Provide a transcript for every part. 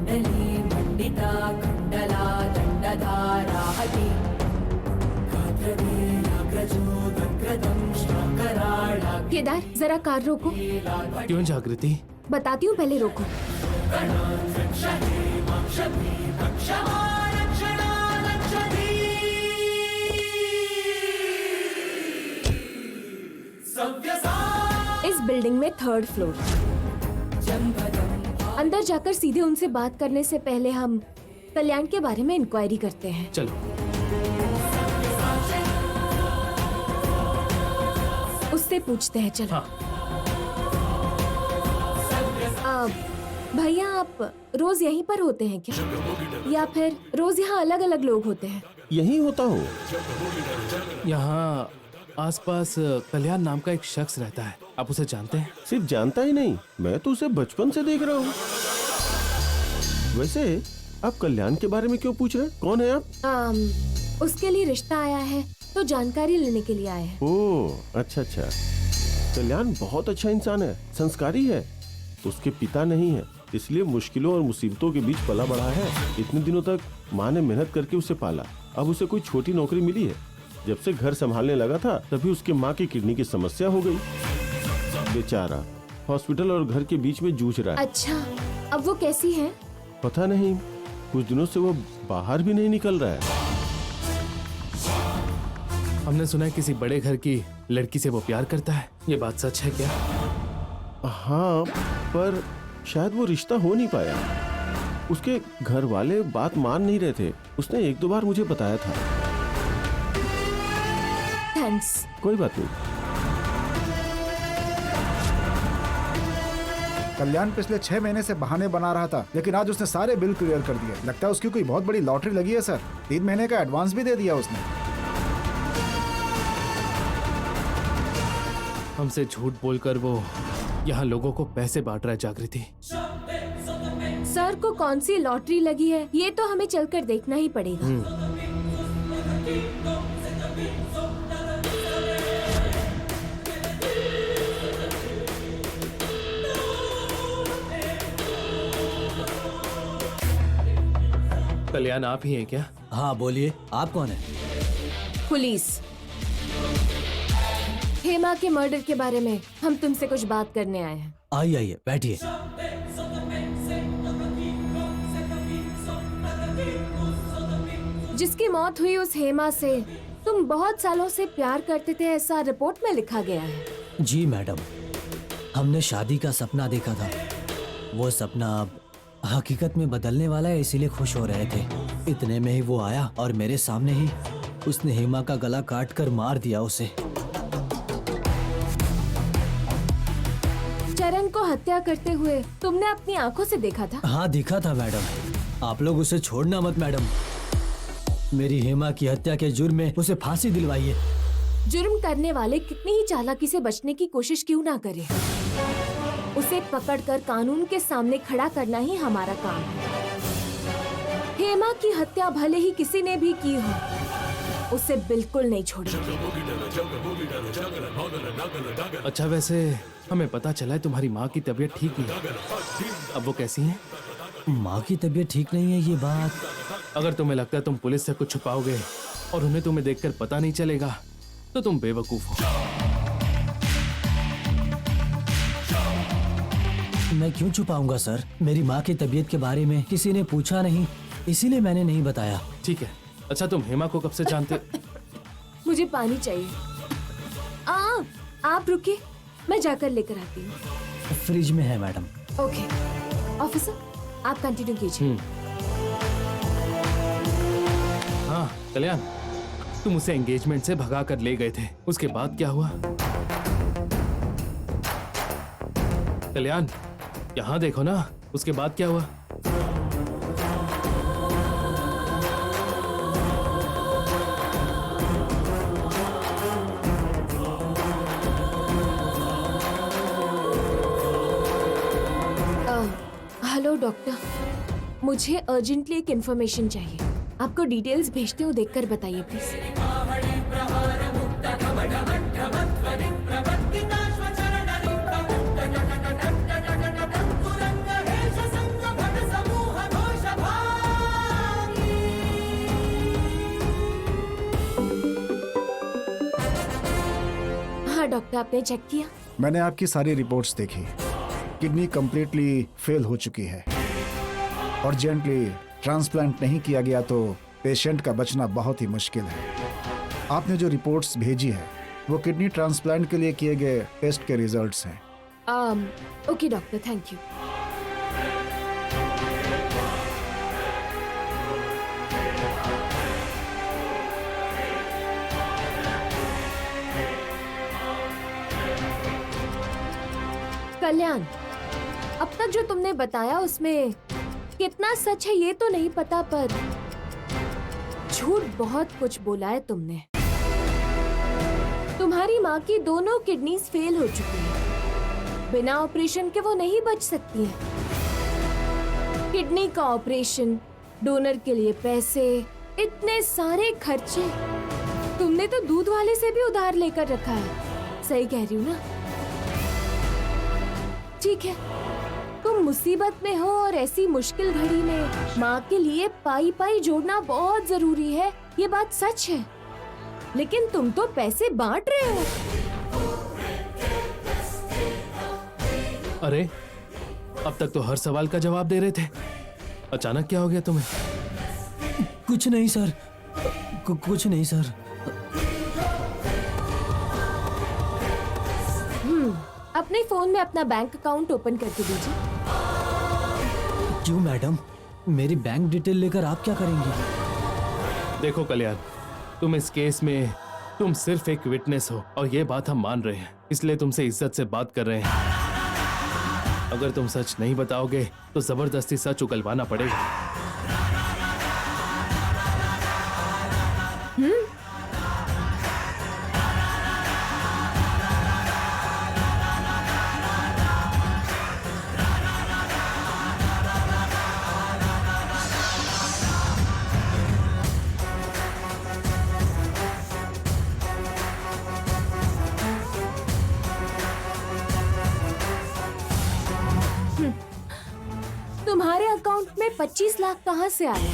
कुण्डली मण्डिता कुण्डला दण्डधाराहति केदार, जरा कार रोको। क्यों जागृति? बताती हूँ, पहले रोको। इस बिल्डिंग में 3rd फ्लोर। अंदर जाकर सीधे उनसे बात करने से पहले हम कल्याण के बारे में इंक्वायरी करते हैं। चलो। उससे पूछते हैं, चलो। हाँ। भैया, आप रोज यहीं पर होते हैं क्या, या फिर रोज यहाँ अलग अलग लोग होते हैं? यहीं होता हूँ। यहाँ आसपास कल्याण नाम का एक शख्स रहता है, आप उसे जानते हैं? सिर्फ जानता ही नहीं, मैं तो उसे बचपन से देख रहा हूँ। वैसे आप कल्याण के बारे में क्यों पूछ रहे हैं? कौन है आप? उसके लिए रिश्ता आया है, तो जानकारी लेने के लिए आए हैं। ओह, अच्छा अच्छा। कल्याण बहुत अच्छा इंसान है, संस्कारी है। उसके पिता नहीं है, इसलिए मुश्किलों और मुसीबतों के बीच पला बढ़ा है। इतने दिनों तक माँ ने मेहनत करके उसे पाला। अब उसे कोई छोटी नौकरी मिली है। जब से घर संभालने लगा था, तभी उसके माँ की किडनी की समस्या हो गई। बेचारा हॉस्पिटल और घर के बीच में जूझ रहा है। अच्छा, अब वो कैसी है? पता नहीं, कुछ दिनों से वो बाहर भी नहीं निकल रहा है। हमने सुना है किसी बड़े घर की लड़की से वो प्यार करता है, ये बात सच है क्या? हाँ, पर शायद वो रिश्ता हो नहीं पाया। उसके घर वाले बात मान नहीं रहे थे। उसने 1-2 बार मुझे बताया था। थैंक्स। कोई बात नहीं। कल्याण पिछले 6 महीने से बहाने बना रहा था, लेकिन आज उसने सारे बिल क्लियर कर दिए। लगता है उसकी कोई बहुत बड़ी लॉटरी लगी है सर। 3 महीने का एडवांस भी दे दिया उसने। हमसे झूठ बोलकर वो यहाँ लोगों को पैसे बांट रहा है। जागृति, सर को कौन सी लॉटरी लगी है, ये तो हमें चलकर देखना ही पड़ेगा। कल्याण, आप ही हैं क्या? हाँ बोलिए, आप कौन है? पुलिस। हेमा के मर्डर के बारे में हम तुमसे कुछ बात करने आए हैं। आइए आइए, बैठिए। जिसकी मौत हुई उस हेमा से तुम बहुत सालों से प्यार करते थे, ऐसा रिपोर्ट में लिखा गया है। जी मैडम, हमने शादी का सपना देखा था। वो सपना अब हकीकत में बदलने वाला है, इसीलिए खुश हो रहे थे। इतने में ही वो आया और मेरे सामने ही उसने हेमा का गला काट कर मार दिया उसे। चरण को हत्या करते हुए तुमने अपनी आंखों से देखा था? हाँ देखा था मैडम। आप लोग उसे छोड़ना मत मैडम। मेरी हेमा की हत्या के जुर्म में उसे फांसी दिलवाइए। जुर्म करने वाले कितनी ही चालाकी से बचने की कोशिश क्यों ना करे, उसे पकड़कर कानून के सामने खड़ा करना ही हमारा काम है। हेमा की हत्या भले ही किसी ने भी की हो, उसे बिल्कुल नहीं छोड़ेंगे। अच्छा, वैसे हमें पता चला है तुम्हारी माँ की तबीयत ठीक नहीं है। अब वो कैसी हैं? माँ की तबीयत ठीक नहीं है, ये बात। अगर तुम्हें लगता है तुम पुलिस से कुछ छुपाओगे और उन्हें तुम्हें देखकर पता नहीं चलेगा, तो तुम बेवकूफ हो। मैं क्यों छुपाऊंगा सर? मेरी माँ की तबीयत के बारे में किसी ने पूछा नहीं, इसीलिए मैंने नहीं बताया। ठीक है। अच्छा, तुम हेमा को कब से जानते? मुझे पानी चाहिए। आप रुकिए, मैं जाकर लेकर आती हूँ। फ्रिज में है मैडम। ओके ऑफिसर, आप कंटिन्यू कीजिए। हाँ कल्याण, तुम उसे एंगेजमेंट से भगा कर ले गए थे, उसके बाद क्या हुआ? कल्याण, यहाँ देखो ना, उसके बाद क्या हुआ? हेलो डॉक्टर, मुझे अर्जेंटली एक इन्फॉर्मेशन चाहिए। आपको डिटेल्स भेजते हो, देखकर बताइए प्लीज। डॉक्टर, आपने चेक किया? मैंने आपकी सारी रिपोर्ट्स देखी। किडनी कंप्लीटली फेल हो चुकी है। अर्जेंटली ट्रांसप्लांट नहीं किया गया तो पेशेंट का बचना बहुत ही मुश्किल है। आपने जो रिपोर्ट्स भेजी है वो किडनी ट्रांसप्लांट के लिए किए गए टेस्ट के रिजल्ट्स हैं। Okay doctor, thank you. Kalyan, अब तक जो तुमने बताया उसमें कितना सच है ये तो नहीं पता, पर झूठ बहुत कुछ बोला है तुमने। तुम्हारी माँ की दोनों किडनीज फेल हो चुकी हैं। बिना ऑपरेशन के वो नहीं बच सकती है। किडनी का ऑपरेशन, डोनर के लिए पैसे, इतने सारे खर्चे। तुमने तो दूध वाले से भी उधार लेकर रखा है। सही कह रही हूँ ना? ठीक है, तुम मुसीबत में हो और ऐसी मुश्किल घड़ी में माँ के लिए पाई पाई जोड़ना बहुत जरूरी है, ये बात सच है। लेकिन तुम तो पैसे बांट रहे हो। अरे, अब तक तो हर सवाल का जवाब दे रहे थे, अचानक क्या हो गया तुम्हें? कुछ नहीं सर, कुछ नहीं सर। अपने फोन में अपना बैंक अकाउंट ओपन करके दीजिए। क्यों मैडम, मेरी बैंक डिटेल लेकर आप क्या करेंगी? देखो कल्याण, तुम इस केस में तुम सिर्फ एक विटनेस हो और ये बात हम मान रहे हैं, इसलिए तुमसे इज्जत से बात कर रहे हैं। अगर तुम सच नहीं बताओगे तो जबरदस्ती सच उगलवाना पड़ेगा। तुम्हारे अकाउंट में 25 लाख कहाँ से आए?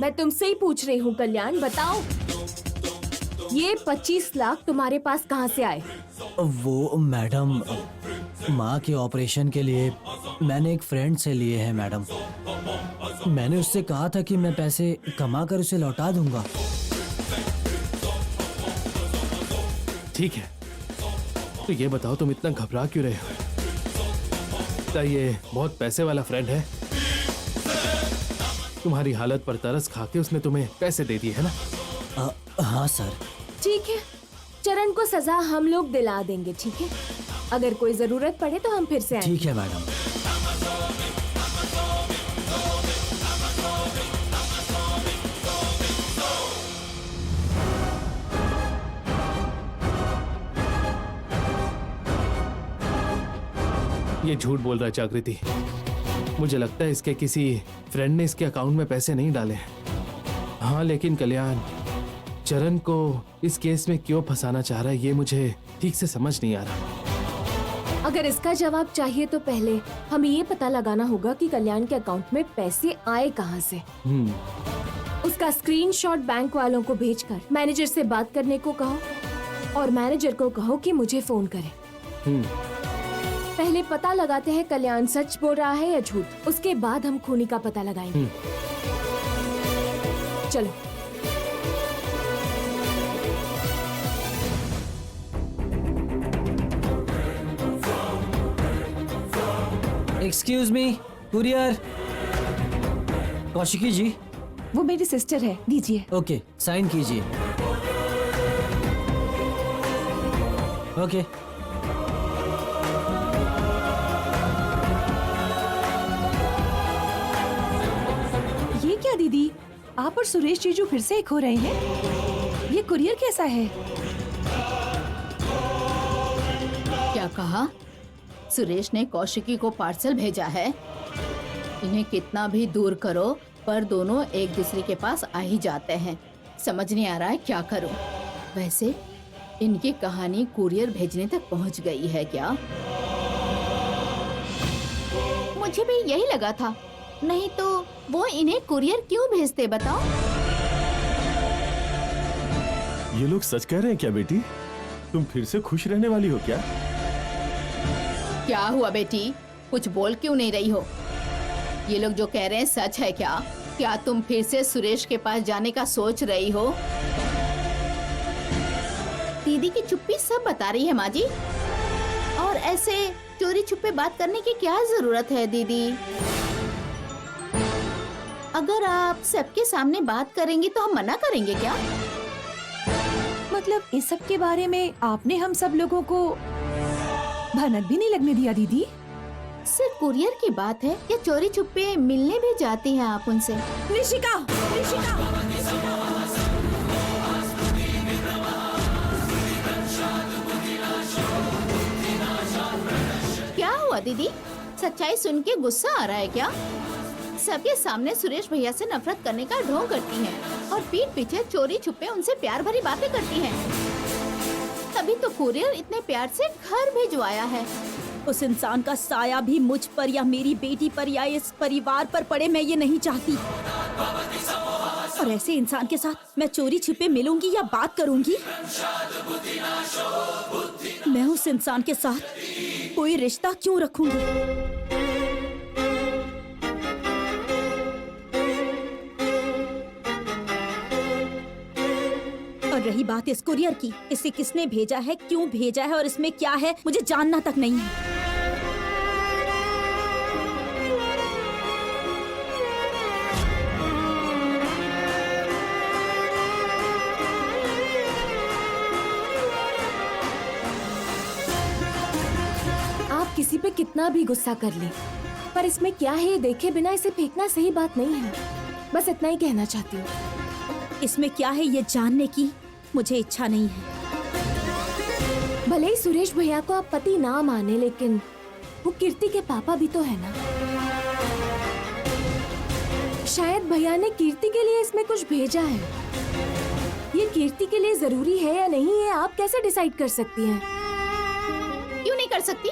मैं तुमसे ही पूछ रही हूँ कल्याण, बताओ ये 25 लाख तुम्हारे पास कहाँ से आए? वो मैडम, माँ के ऑपरेशन के लिए मैंने एक फ्रेंड से लिए हैं मैडम। मैंने उससे कहा था कि मैं पैसे कमा कर उसे लौटा दूंगा। ठीक है, तो ये बताओ तुम इतना घबरा क्यों रहे हो? क्या ये बहुत पैसे वाला फ्रेंड है? तुम्हारी हालत पर तरस खा के उसने तुम्हें पैसे दे दिए है ना? हाँ सर। ठीक है, चरण को सजा हम लोग दिला देंगे, ठीक है? अगर कोई जरूरत पड़े तो हम फिर से आएंगे। ठीक है मैडम। ये झूठ बोल रहा है जागृति। मुझे लगता है इसके किसी फ्रेंड ने इसके अकाउंट में पैसे नहीं डाले हैं। हाँ, लेकिन कल्याण, चरण को इस केस में क्यों फंसाना चाह रहा है ये मुझे ठीक से समझ नहीं आ रहा। अगर इसका जवाब चाहिए तो पहले हमें ये पता लगाना होगा कि कल्याण के अकाउंट में पैसे आए कहाँ से। उसका स्क्रीनशॉट बैंक वालों को भेजकर मैनेजर से बात करने को कहो और मैनेजर को कहो कि मुझे फोन करे। पहले पता लगाते हैं कल्याण सच बोल रहा है या झूठ, उसके बाद हम खूनी का पता लगाएंगे। चलो। Excuse me, courier. Kaushiki ji. वो मेरी सिस्टर है, दीजिए। ओके, साइन कीजिए। ओके। ये क्या दीदी, आप और सुरेश जीजू फिर से एक हो रहे हैं? ये कुरियर कैसा है? क्या कहा? सुरेश ने कौशिकी को पार्सल भेजा है। इन्हें कितना भी दूर करो पर दोनों एक दूसरे के पास आ ही जाते हैं। समझ नहीं आ रहा है क्या करूं। वैसे इनकी कहानी कुरियर भेजने तक पहुंच गई है क्या? मुझे भी यही लगा था। नहीं तो वो इन्हें कुरियर क्यों भेजते बताओ? ये लोग सच कह रहे हैं क्या बेटी? तुम फिर से खुश रहने वाली हो क्या? क्या हुआ बेटी, कुछ बोल क्यों नहीं रही हो? ये लोग जो कह रहे हैं सच है क्या? क्या तुम फिर से सुरेश के पास जाने का सोच रही हो? दीदी की चुप्पी सब बता रही है माँ जी। और ऐसे चोरी छुपे बात करने की क्या जरूरत है दीदी? अगर आप सबके सामने बात करेंगी तो हम मना करेंगे क्या? मतलब इस सब के बारे में आपने हम सब लोगों को भनक भी नहीं लगने दिया दीदी? सिर्फ कुरियर की बात है या चोरी छुपे मिलने भी जाती हैं आप उनसे? निशिका, निशिका। क्या हुआ दीदी, सच्चाई सुन के गुस्सा आ रहा है क्या? सबके सामने सुरेश भैया से नफरत करने का ढोंग करती हैं और पीठ पीछे चोरी छुपे उनसे प्यार भरी बातें करती हैं। तभी तो कुरियर इतने प्यार से घर भिजवाया है। उस इंसान का साया भी मुझ पर या मेरी बेटी पर या इस परिवार पर पड़े, मैं ये नहीं चाहती। और ऐसे इंसान के साथ मैं चोरी छिपे मिलूंगी या बात करूंगी? मैं उस इंसान के साथ कोई रिश्ता क्यों रखूंगी? और रही बात इस कुरियर की, इसे किसने भेजा है, क्यों भेजा है और इसमें क्या है, मुझे जानना तक नहीं है। आप किसी पे कितना भी गुस्सा कर ले, पर इसमें क्या है ये देखे बिना इसे फेंकना सही बात नहीं है। बस इतना ही कहना चाहती हूँ। इसमें क्या है ये जानने की मुझे इच्छा नहीं है। भले ही सुरेश भैया को आप पति ना माने, लेकिन वो कीर्ति के पापा भी तो है ना। शायद भैया ने कीर्ति के लिए इसमें कुछ भेजा है। ये कीर्ति के लिए जरूरी है या नहीं है, आप कैसे डिसाइड कर सकती हैं? क्यों नहीं कर सकती?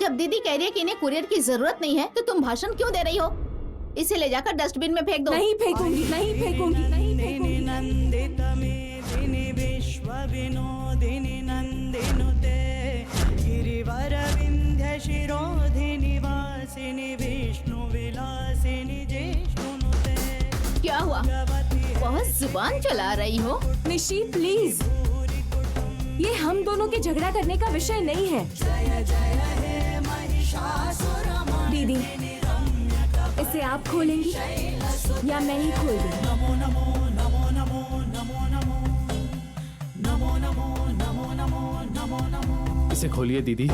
जब दीदी कह रही है कि इन्हें कुरियर की जरूरत नहीं है, तो तुम भाषण क्यों दे रही हो? इसे ले जाकर डस्टबिन में फेंक दो। नहीं फेंकूंगी, नहीं फेंकूंगी, नहीं फेंकूंगी। क्या हुआ? बहुत जुबान चला रही हो। निशी प्लीज, ये हम दोनों के झगड़ा करने का विषय नहीं है। दीदी, इसे आप खोलेंगी या मैं ही खोल दूँ? इसे खोलिए दीदी।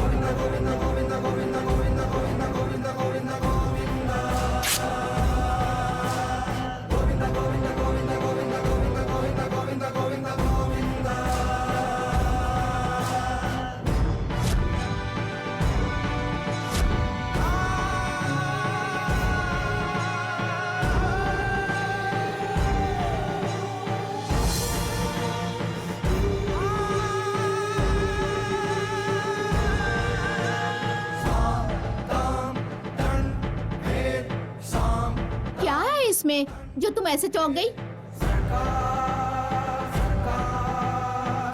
इसमें जो तुम ऐसे चौंक गई?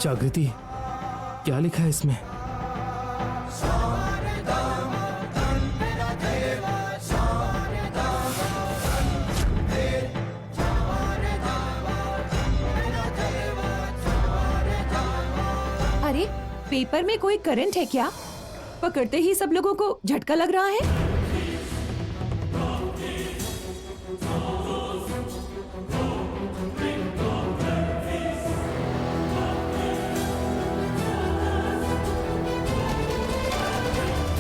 जागृति, क्या लिखा है इसमें? अरे पेपर में कोई करंट है क्या? पकड़ते ही सब लोगों को झटका लग रहा है।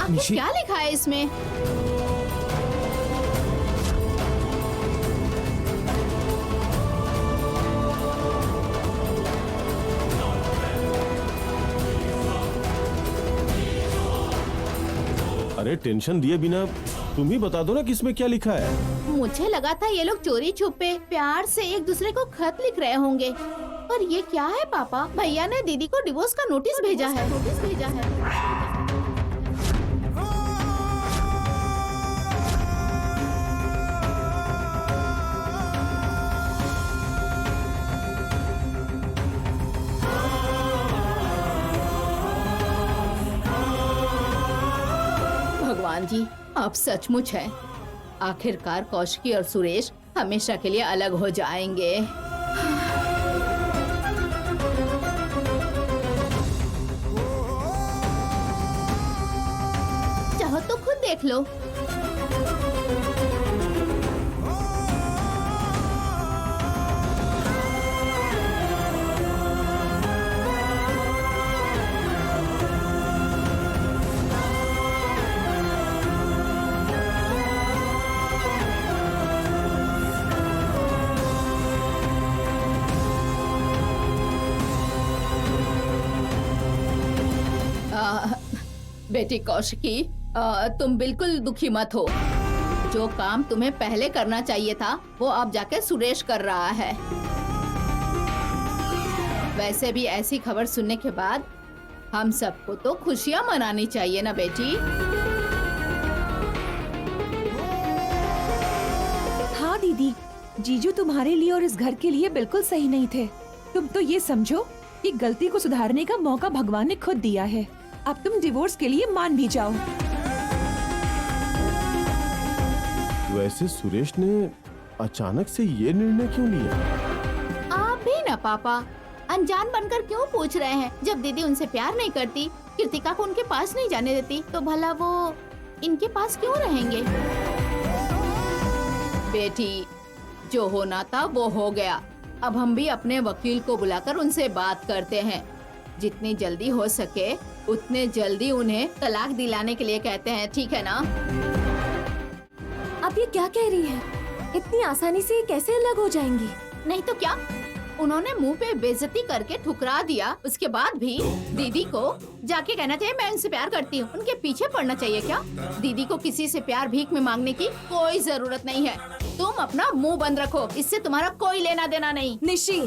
आखिर क्या लिखा है इसमें? अरे टेंशन दिए बिना तुम ही बता दो ना किसमें क्या लिखा है। मुझे लगा था ये लोग चोरी छुपे प्यार से एक दूसरे को खत लिख रहे होंगे, पर ये क्या है पापा? भैया ने दीदी को डिवोर्स का नोटिस भेजा है। भगवान जी, आप सचमुच हैं। आखिरकार कौशिकी और सुरेश हमेशा के लिए अलग हो जाएंगे। चाहो तो खुद देख लो। बेटी कौशिकी, तुम बिल्कुल दुखी मत हो। जो काम तुम्हें पहले करना चाहिए था वो अब जाके सुरेश कर रहा है। वैसे भी ऐसी खबर सुनने के बाद हम सबको तो खुशियां मनानी चाहिए ना बेटी। हाँ दीदी, जीजू तुम्हारे लिए और इस घर के लिए बिल्कुल सही नहीं थे। तुम तो ये समझो कि गलती को सुधारने का मौका भगवान ने खुद दिया है। अब तुम डिवोर्स के लिए मान भी जाओ। वैसे सुरेश ने अचानक से ये निर्णय क्यों लिया? आप भी ना पापा, अनजान बनकर क्यों पूछ रहे हैं? जब दीदी उनसे प्यार नहीं करती, कृतिका को उनके पास नहीं जाने देती, तो भला वो इनके पास क्यों रहेंगे? बेटी, जो होना था वो हो गया। अब हम भी अपने वकील को बुलाकर उनसे बात करते हैं। जितनी जल्दी हो सके उतने जल्दी उन्हें तलाक दिलाने के लिए कहते हैं, ठीक है ना? आप ये क्या कह रही हैं? इतनी आसानी से ये कैसे अलग हो जाएंगी? नहीं तो क्या, उन्होंने मुंह पे बेइज्जती करके ठुकरा दिया। उसके बाद भी दीदी को जाके कहना चाहिए मैं उनसे प्यार करती हूँ। उनके पीछे पड़ना चाहिए क्या? दीदी को किसी से प्यार भीख में मांगने की कोई जरूरत नहीं है। तुम अपना मुंह बंद रखो, इससे तुम्हारा कोई लेना देना नहीं। निशी,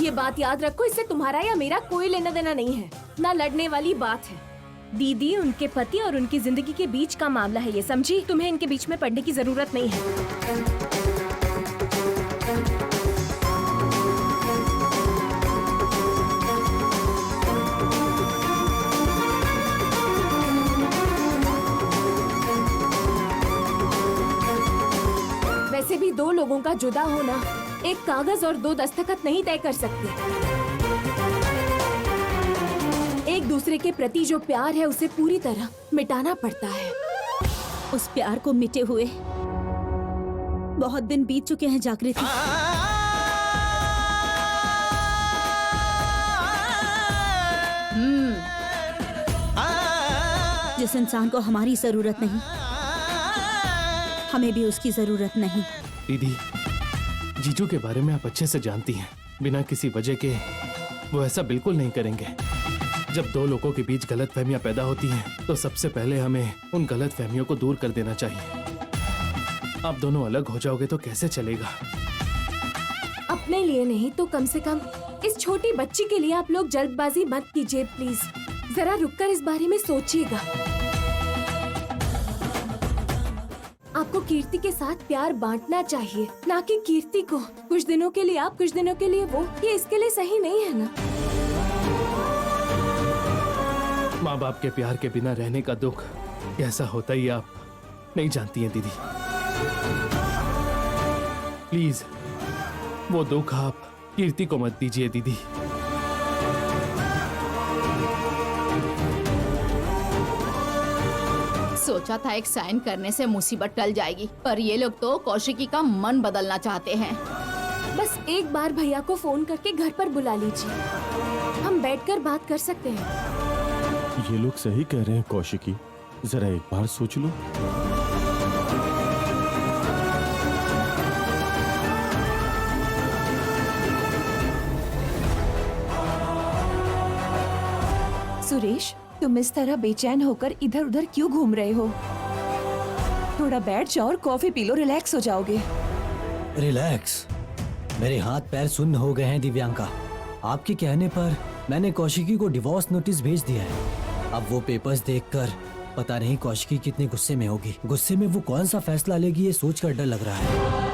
ये बात याद रखो, इससे तुम्हारा या मेरा कोई लेना देना नहीं है, ना लड़ने वाली बात है। दीदी उनके पति और उनकी जिंदगी के बीच का मामला है, ये समझी? तुम्हें इनके बीच में पड़ने की जरूरत नहीं है। वैसे भी दो लोगों का जुदा होना एक कागज और दो दस्तखत नहीं तय कर सकते। एक दूसरे के प्रति जो प्यार है उसे पूरी तरह मिटाना पड़ता है। उस प्यार को मिटे हुए बहुत दिन बीत चुके हैं जागृति। जिस इंसान को हमारी जरूरत नहीं, हमें भी उसकी जरूरत नहीं। दीदी, जीजू के बारे में आप अच्छे से जानती हैं। बिना किसी वजह के वो ऐसा बिल्कुल नहीं करेंगे। जब दो लोगों के बीच गलतफहमियां पैदा होती हैं, तो सबसे पहले हमें उन गलतफहमियों को दूर कर देना चाहिए। आप दोनों अलग हो जाओगे तो कैसे चलेगा? अपने लिए नहीं तो कम से कम इस छोटी बच्ची के लिए आप लोग जल्दबाजी मत कीजिए प्लीज। जरा रुककर इस बारे में सोचिएगा। आपको कीर्ति के साथ प्यार बांटना चाहिए, ना कि कीर्ति को। कुछ दिनों के लिए आप, कुछ दिनों के लिए वो, ये इसके लिए सही नहीं है ना। माँ बाप के प्यार के बिना रहने का दुख कैसा होता ही आप नहीं जानती हैं दीदी। प्लीज वो दुख आप कीर्ति को मत दीजिए दीदी। सोचा था एक साइन करने से मुसीबत टल जाएगी, पर ये लोग तो कौशिकी का मन बदलना चाहते हैं। बस एक बार भैया को फोन करके घर पर बुला लीजिए, हम बैठकर बात कर सकते हैं। ये लोग सही कह रहे हैं कौशिकी, जरा एक बार सोच लो। सुरेश, तुम इस तरह बेचैन होकर इधर उधर क्यों घूम रहे हो? थोड़ा बैठ जाओ और कॉफी पी लो, रिलैक्स हो जाओगे। रिलैक्स? मेरे हाथ पैर सुन्न हो गए हैं दिव्यांका। आपके कहने पर मैंने कौशिकी को डिवोर्स नोटिस भेज दिया है। अब वो पेपर्स देखकर पता नहीं कौशिकी कितने गुस्से में होगी। गुस्से में वो कौन सा फैसला लेगी ये सोचकर डर लग रहा है।